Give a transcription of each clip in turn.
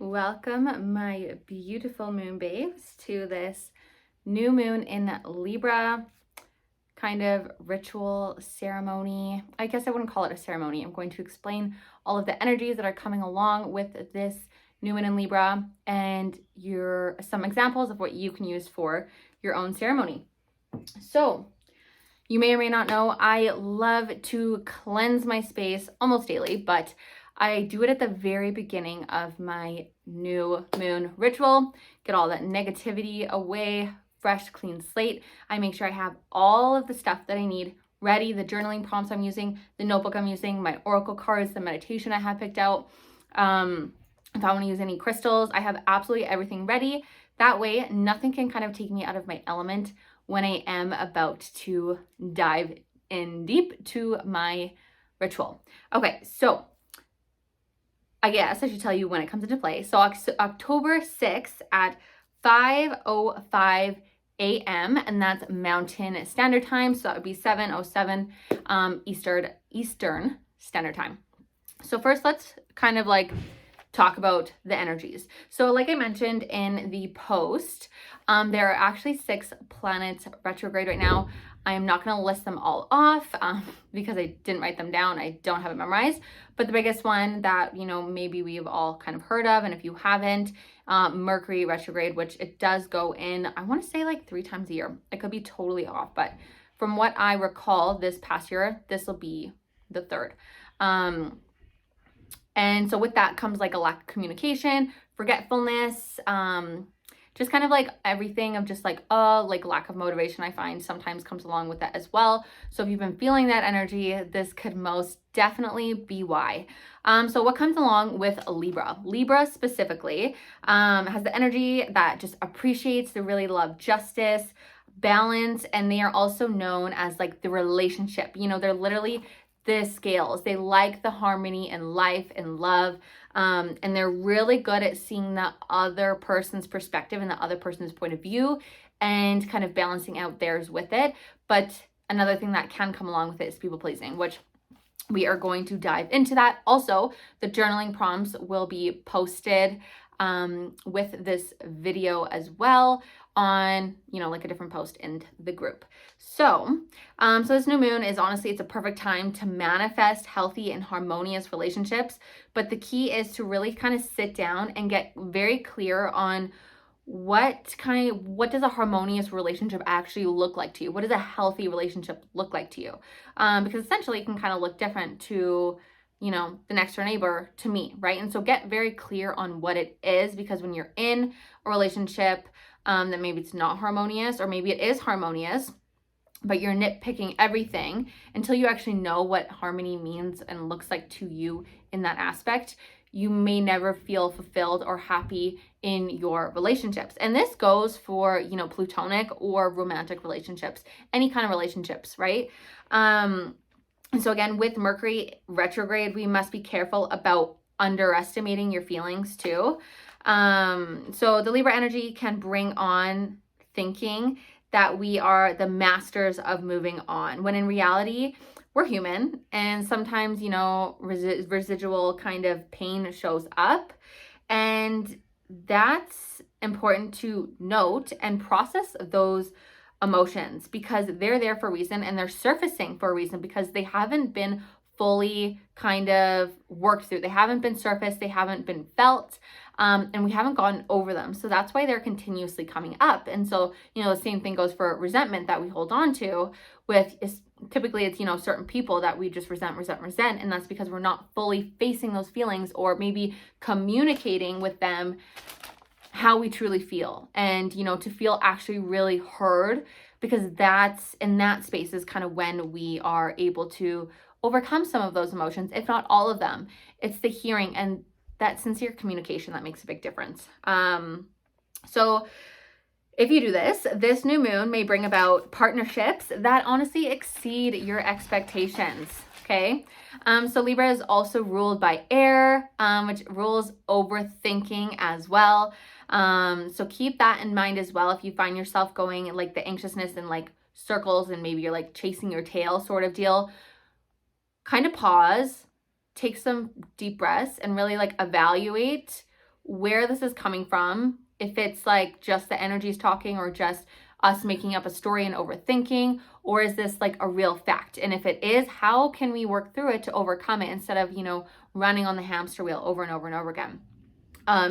Welcome, my beautiful moon babes, to this new moon in Libra kind of ritual ceremony. I guess I wouldn't call it a ceremony. I'm going to explain all of the energies that are coming along with this new moon in Libra and some examples of what you can use for your own ceremony. So, you may or may not know, I love to cleanse my space almost daily, but I do it at the very beginning of my new moon ritual. Get all that negativity away, fresh, clean slate. I make sure I have all of the stuff that I need ready, the journaling prompts I'm using, the notebook I'm using, my oracle cards, the meditation I have picked out. If I want to use any crystals, I have absolutely everything ready. That way, nothing can kind of take me out of my element when I am about to dive in deep to my ritual. Okay, so I guess I should tell you when it comes into play. So October 6th at 5:05 a.m. and that's Mountain Standard Time. So that would be 7:07 Eastern Standard Time. So first, let's kind of like talk about the energies. So like I mentioned in the post, there are actually 6 planets retrograde right now. I am not going to list them all off because I didn't write them down. I don't have it memorized. But the biggest one that, maybe we've all kind of heard of, and if you haven't, Mercury Retrograde, which it does go in, I want to say like 3 times a year. I could be totally off, but from what I recall this past year, this will be the 3rd. And so with that comes like a lack of communication, forgetfulness, just kind of like everything of just like lack of motivation, I find sometimes comes along with that as well. So if you've been feeling that energy, this could most definitely be why. So what comes along with Libra? Libra specifically has the energy that just appreciates, they really love justice, balance, and they are also known as like the relationship. They're literally the scales. They like the harmony in life and love. And they're really good at seeing the other person's perspective and the other person's point of view and kind of balancing out theirs with it. But another thing that can come along with it is people pleasing, which we are going to dive into that. Also, the journaling prompts will be posted with this video as well on, like a different post in the group. So this new moon is honestly, it's a perfect time to manifest healthy and harmonious relationships. But the key is to really kind of sit down and get very clear on what does a harmonious relationship actually look like to you? What does a healthy relationship look like to you? Because essentially it can kind of look different to the next door neighbor to me, right? And so get very clear on what it is, because when you're in a relationship that maybe it's not harmonious, or maybe it is harmonious, but you're nitpicking everything until you actually know what harmony means and looks like to you in that aspect, you may never feel fulfilled or happy in your relationships. And this goes for, platonic or romantic relationships, any kind of relationships, right? And so again, with Mercury retrograde, we must be careful about underestimating your feelings too. So the Libra energy can bring on thinking that we are the masters of moving on, when in reality, we're human. And sometimes, residual kind of pain shows up. And that's important to note and process those emotions, because they're there for a reason and they're surfacing for a reason, because they haven't been fully kind of worked through. They haven't been surfaced, they haven't been felt, and we haven't gotten over them. So that's why they're continuously coming up. And so, the same thing goes for resentment that we hold on to with is typically it's, certain people that we just resent. And that's because we're not fully facing those feelings, or maybe communicating with them how we truly feel, and to feel actually really heard, because that's in that space is kind of when we are able to overcome some of those emotions, if not all of them. It's the hearing and that sincere communication that makes a big difference. So if you do this new moon may bring about partnerships that honestly exceed your expectations. Okay. So Libra is also ruled by air, which rules overthinking as well. So keep that in mind as well. If you find yourself going like the anxiousness in like circles and maybe you're like chasing your tail sort of deal, kind of pause, take some deep breaths and really like evaluate where this is coming from, if it's like just the energies talking or just us making up a story and overthinking, or is this like a real fact? And if it is, how can we work through it to overcome it instead of, running on the hamster wheel over and over and over again?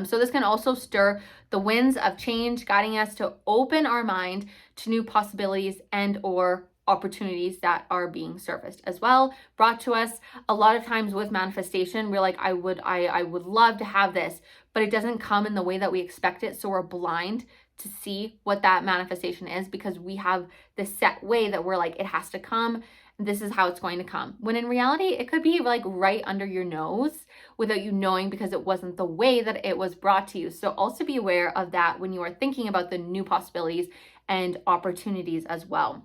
So this can also stir the winds of change, guiding us to open our mind to new possibilities and or opportunities that are being surfaced as well, brought to us. A lot of times with manifestation, we're like, I would love to have this, but it doesn't come in the way that we expect it. So we're blind to see what that manifestation is because we have this set way that we're like, it has to come. This is how it's going to come. When in reality, it could be like right under your nose without you knowing because it wasn't the way that it was brought to you. So also be aware of that when you are thinking about the new possibilities and opportunities as well.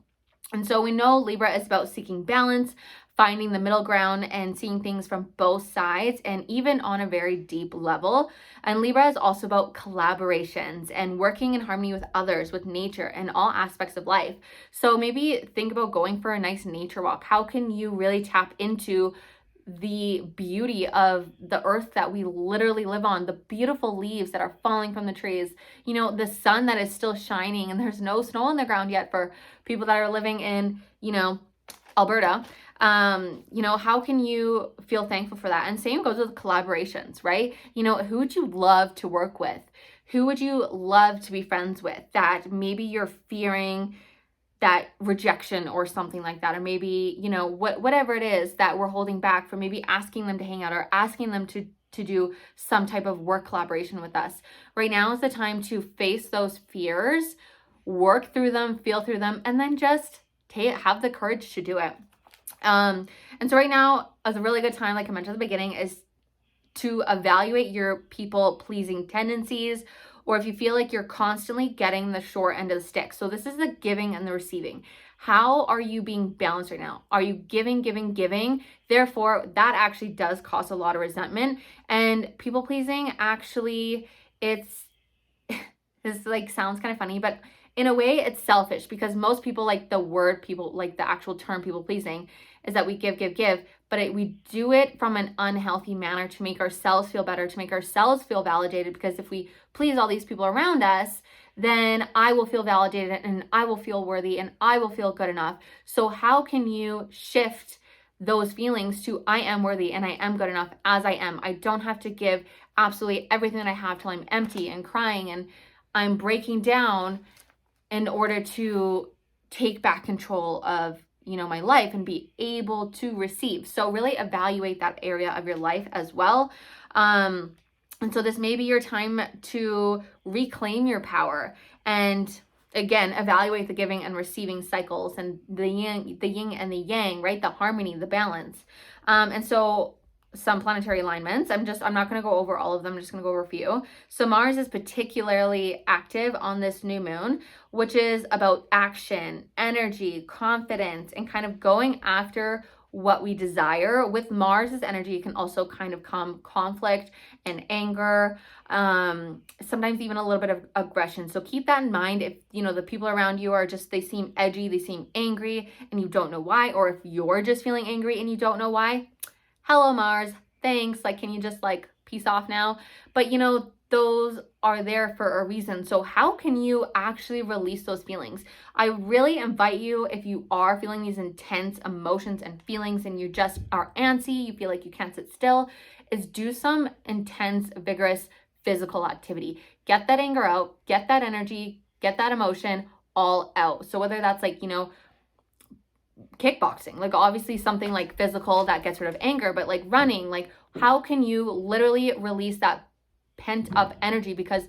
And so we know Libra is about seeking balance, finding the middle ground and seeing things from both sides and even on a very deep level. And Libra is also about collaborations and working in harmony with others, with nature and all aspects of life. So maybe think about going for a nice nature walk. How can you really tap into the beauty of the earth that we literally live on, the beautiful leaves that are falling from the trees, the sun that is still shining and there's no snow on the ground yet for people that are living in, Alberta. How can you feel thankful for that? And same goes with collaborations, right? Who would you love to work with? Who would you love to be friends with that maybe you're fearing that rejection or something like that, or maybe, whatever it is that we're holding back from maybe asking them to hang out or asking them to do some type of work collaboration with us. Right now is the time to face those fears, work through them, feel through them, and then just have the courage to do it. And so right now is a really good time, like I mentioned at the beginning, is to evaluate your people-pleasing tendencies, or if you feel like you're constantly getting the short end of the stick. So this is the giving and the receiving. How are you being balanced right now? Are you giving? Therefore, that actually does cause a lot of resentment. And people-pleasing, actually, this like sounds kind of funny, but in a way it's selfish because most people like the word people, like the actual term people-pleasing, is that we give, but we do it from an unhealthy manner to make ourselves feel better, to make ourselves feel validated, because if we please all these people around us, then I will feel validated and I will feel worthy and I will feel good enough. So how can you shift those feelings to I am worthy and I am good enough as I am? I don't have to give absolutely everything that I have till I'm empty and crying and I'm breaking down in order to take back control of my life and be able to receive. So really evaluate that area of your life as well. And so this may be your time to reclaim your power and again, evaluate the giving and receiving cycles and the yin and the yang, right? The harmony, the balance. And so some planetary alignments. I'm not going to go over all of them. I'm just going to go over a few. So Mars is particularly active on this new moon, which is about action, energy, confidence, and kind of going after what we desire. With Mars's energy, it can also kind of come conflict and anger, sometimes even a little bit of aggression. So keep that in mind. If, the people around you are they seem edgy, they seem angry, and you don't know why, or if you're just feeling angry and you don't know why, hello, Mars, thanks. Like, can you just peace off now? But those are there for a reason. So how can you actually release those feelings? I really invite you, if you are feeling these intense emotions and feelings and you just are antsy, you feel like you can't sit still, is do some intense, vigorous physical activity. Get that anger out, get that energy, get that emotion all out. So whether that's kickboxing, obviously something physical that gets rid of anger, but running, how can you literally release that pent up energy? Because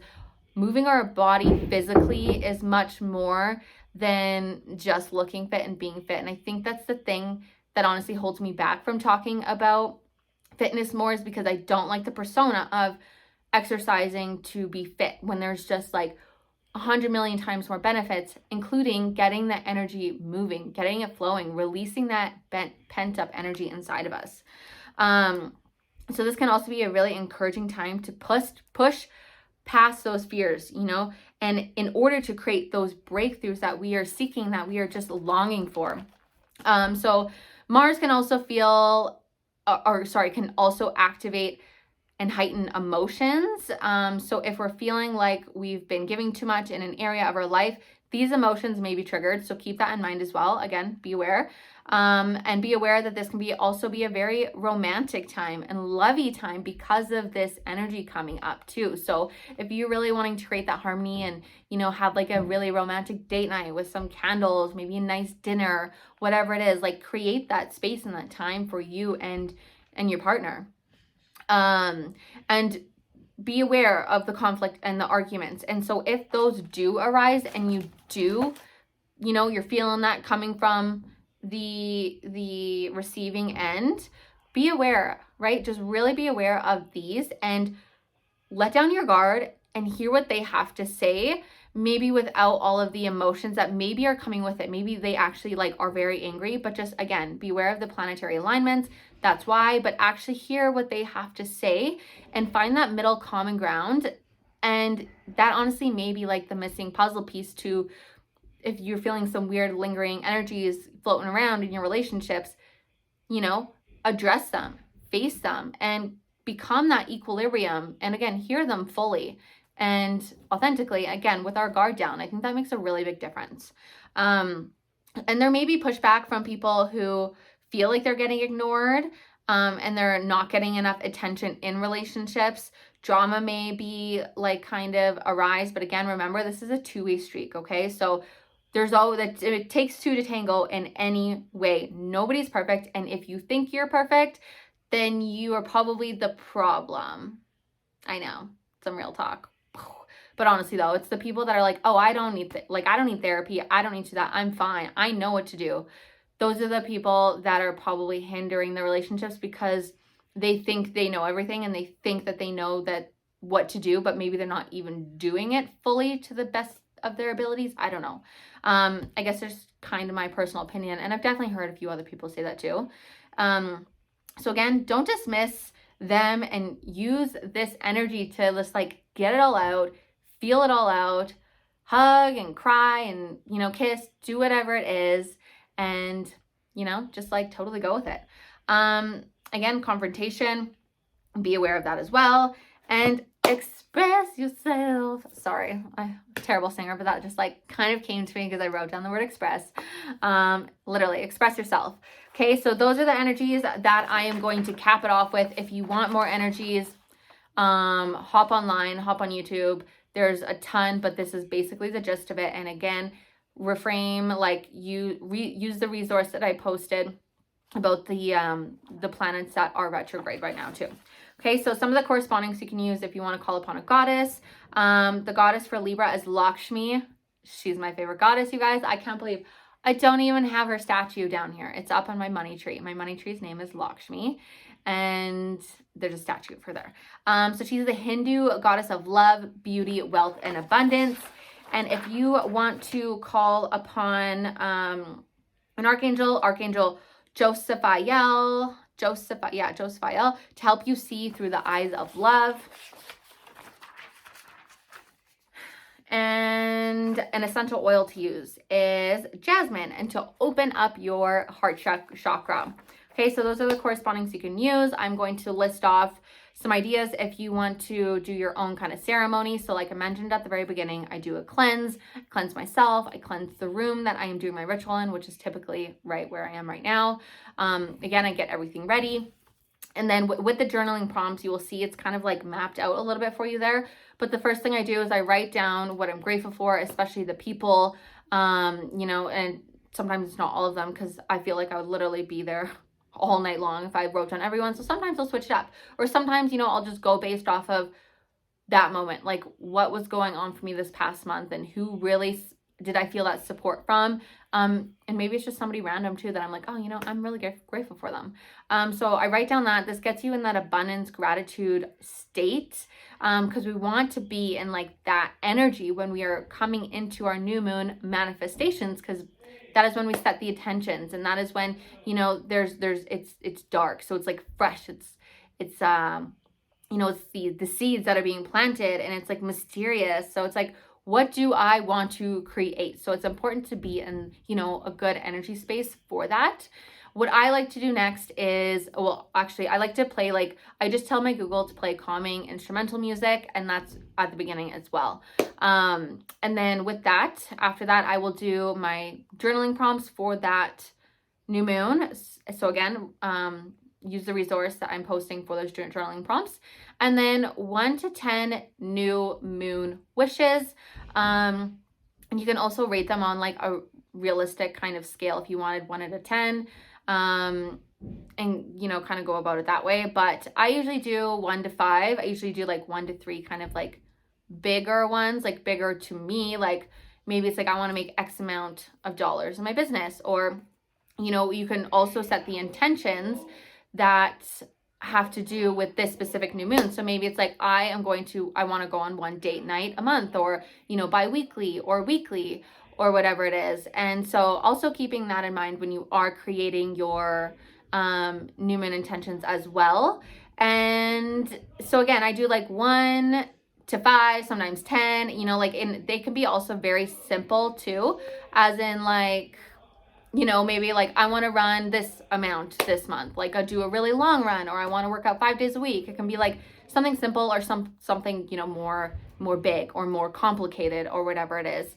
moving our body physically is much more than just looking fit and being fit. And I think that's the thing that honestly holds me back from talking about fitness more, is because I don't like the persona of exercising to be fit when there's just 100 million times more benefits, including getting the energy moving, getting it flowing, releasing that pent up energy inside of us. So this can also be a really encouraging time to push past those fears, and in order to create those breakthroughs that we are seeking, that we are just longing for. So Mars can also can also activate and heighten emotions. So if we're feeling like we've been giving too much in an area of our life, these emotions may be triggered. So keep that in mind as well. Again, be aware. And be aware that this can also be a very romantic time and lovey time because of this energy coming up too. So if you're really wanting to create that harmony and, have like a really romantic date night with some candles, maybe a nice dinner, whatever it is, like create that space and that time for you and your partner. And be aware of the conflict and the arguments. And so if those do arise and you do, you're feeling that coming from the receiving end, be aware, right? Just really be aware of these and let down your guard and hear what they have to say, maybe without all of the emotions that maybe are coming with it. Maybe they actually are very angry, but just again, beware of the planetary alignments. That's why, but actually hear what they have to say and find that middle common ground. And that honestly may be like the missing puzzle piece to, if you're feeling some weird lingering energies floating around in your relationships, address them, face them, and become that equilibrium. And again, hear them fully and authentically, again, with our guard down. I think that makes a really big difference. And there may be pushback from people who feel like they're getting ignored, and they're not getting enough attention in relationships. Drama may be kind of arise, but again, remember, this is a two-way streak, okay? So it takes two to tango in any way. Nobody's perfect, and if you think you're perfect, then you are probably the problem. I know, some real talk. But honestly though, it's the people that are like, oh, I don't need I don't need therapy. I don't need to do that. I'm fine. I know what to do. Those are the people that are probably hindering the relationships because they think they know everything and they think that they know what to do, but maybe they're not even doing it fully to the best of their abilities. I don't know. I guess there's kind of my personal opinion, and I've definitely heard a few other people say that too. So again, don't dismiss them and use this energy to just get it all out, feel it all out, hug and cry and, kiss, do whatever it is. And, just totally go with it. Again, confrontation, be aware of that as well. And express yourself. Sorry, I'm a terrible singer, but that just kind of came to me because I wrote down the word express. Literally, express yourself. Okay, so those are the energies that I am going to cap it off with. If you want more energies, hop online, hop on YouTube. There's a ton, but this is basically the gist of it. And again, reframe, use the resource that I posted about the planets that are retrograde right now too. Okay, so some of the correspondings you can use if you want to call upon a goddess. The goddess for Libra is Lakshmi. She's my favorite goddess, you guys. I can't believe I don't even have her statue down here. It's up on my money tree. My money tree's name is Lakshmi, and there's a statue for there. So she's the Hindu goddess of love, beauty, wealth, and abundance. And if you want to call upon an archangel, Archangel Josephiel, to help you see through the eyes of love. And an essential oil to use is jasmine, and to open up your heart chakra. Okay, so those are the correspondings you can use. I'm going to list off some ideas if you want to do your own kind of ceremony. So like I mentioned at the very beginning, I do a cleanse myself, I cleanse the room that I am doing my ritual in, which is typically right where I am right now. Again, I get everything ready. And then with the journaling prompts, you will see it's kind of mapped out a little bit for you there. But the first thing I do is I write down what I'm grateful for, especially the people, and sometimes it's not all of them because I feel like I would literally be there all night long if I wrote down everyone. So sometimes I'll switch it up, or sometimes, I'll just go based off of that moment, what was going on for me this past month and who really did I feel that support from. And maybe it's just somebody random too that I'm I'm really grateful for them. So I write down that. This gets you in that abundance gratitude state, because we want to be in that energy when we are coming into our new moon manifestations, because that is when we set the intentions, and that is when it's dark, so it's fresh, it's it's the seeds that are being planted, and it's mysterious, so it's what do I want to create? So it's important to be in a good energy space for that. What I like to do next is, well, actually, I like to play, like, I just tell my Google to play calming instrumental music, and that's at the beginning as well. And then with that, after that, I will do my journaling prompts for that new moon. So again, use the resource that I'm posting for those journaling prompts. And then 1 to 10 new moon wishes. And you can also rate them on like a realistic kind of scale if you wanted 1 out of 10. And you know, kind of go about it that way. But I usually do 1 to 5. I usually do like 1 to 3 kind of like bigger ones, like bigger to me. Like maybe it's like I want to make X amount of dollars in my business, or you know, you can also set the intentions that have to do with this specific new moon. So maybe it's like I want to go on 1 date night a month, or you know, bi-weekly or weekly or whatever it is. And so also keeping that in mind when you are creating your new moon intentions as well. And so again, I do like 1 to 5, sometimes 10, you know, like, and they can be also very simple too, as in like, you know, maybe like I want to run this amount this month, like I do a really long run, or I want to work out 5 days a week. It can be like something simple, or something, you know, more big or more complicated, or whatever it is.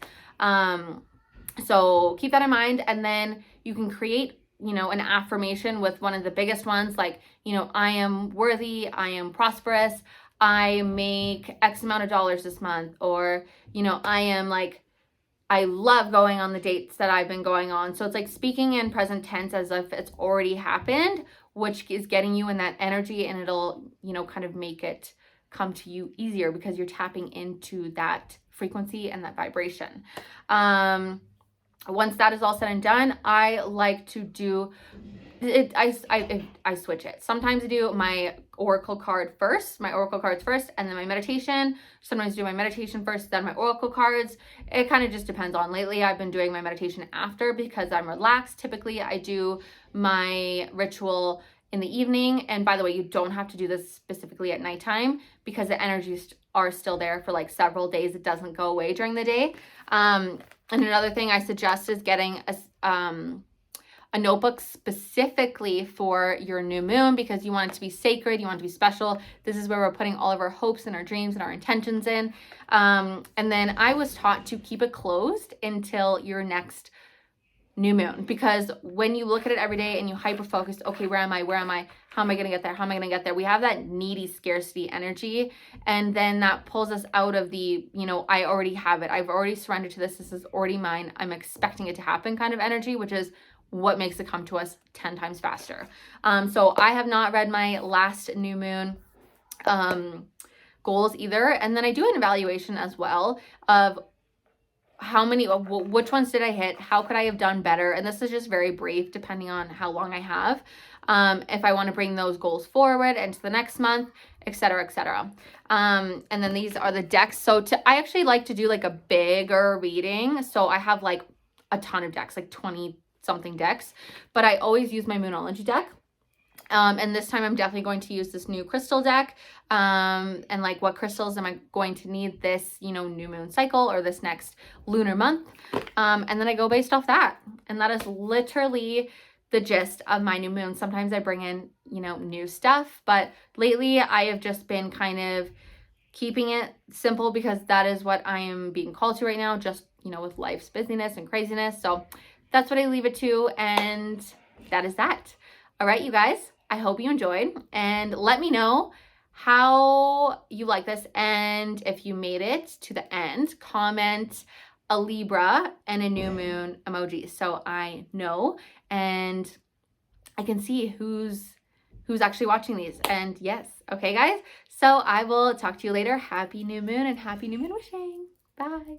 So keep that in mind. And then you can create, you know, an affirmation with one of the biggest ones, like, you know, I am worthy, I am prosperous, I make X amount of dollars this month, or, you know, I love going on the dates that I've been going on. So it's like speaking in present tense as if it's already happened, which is getting you in that energy, and it'll, you know, kind of make it come to you easier because you're tapping into that frequency and that vibration. Once that is all said and done, I like to do it. I switch it. Sometimes I do my oracle cards first, and then my meditation. Sometimes I do my meditation first, then my oracle cards. It kind of just depends on. Lately, I've been doing my meditation after because I'm relaxed. Typically, I do my ritual in the evening. And by the way, you don't have to do this specifically at nighttime because the energies are still there for like several days. It doesn't go away during the day. And another thing I suggest is getting a notebook specifically for your new moon, because you want it to be sacred, you want it to be special. This is where we're putting all of our hopes and our dreams and our intentions in. And then I was taught to keep it closed until your next new moon, because when you look at it every day and you hyper focus, okay, where am I? How am I going to get there? We have that needy scarcity energy, and then that pulls us out of the, you know, I already have it, I've already surrendered to this is already mine, I'm expecting it to happen kind of energy, which is what makes it come to us 10 times faster. So I have not read my last new moon goals either. And then I do an evaluation as well of which ones did I hit? How could I have done better? And this is just very brief, depending on how long I have. If I want to bring those goals forward into the next month, etc., etc. And then these are the decks. So I actually like to do like a bigger reading. So I have like a ton of decks, like 20 something decks, but I always use my Moonology deck. And this time I'm definitely going to use this new crystal deck. And like, what crystals am I going to need this, you know, new moon cycle or this next lunar month? And then I go based off that. And that is literally the gist of my new moon. Sometimes I bring in, you know, new stuff, but lately I have just been kind of keeping it simple because that is what I am being called to right now, just, you know, with life's busyness and craziness. So that's what I leave it to. And that is that. All right, you guys, I hope you enjoyed, and let me know how you like this. And if you made it to the end, comment a Libra and a new moon emoji so I know and I can see who's actually watching these. And yes, okay guys, so I will talk to you later. Happy new moon and happy new moon wishing. Bye.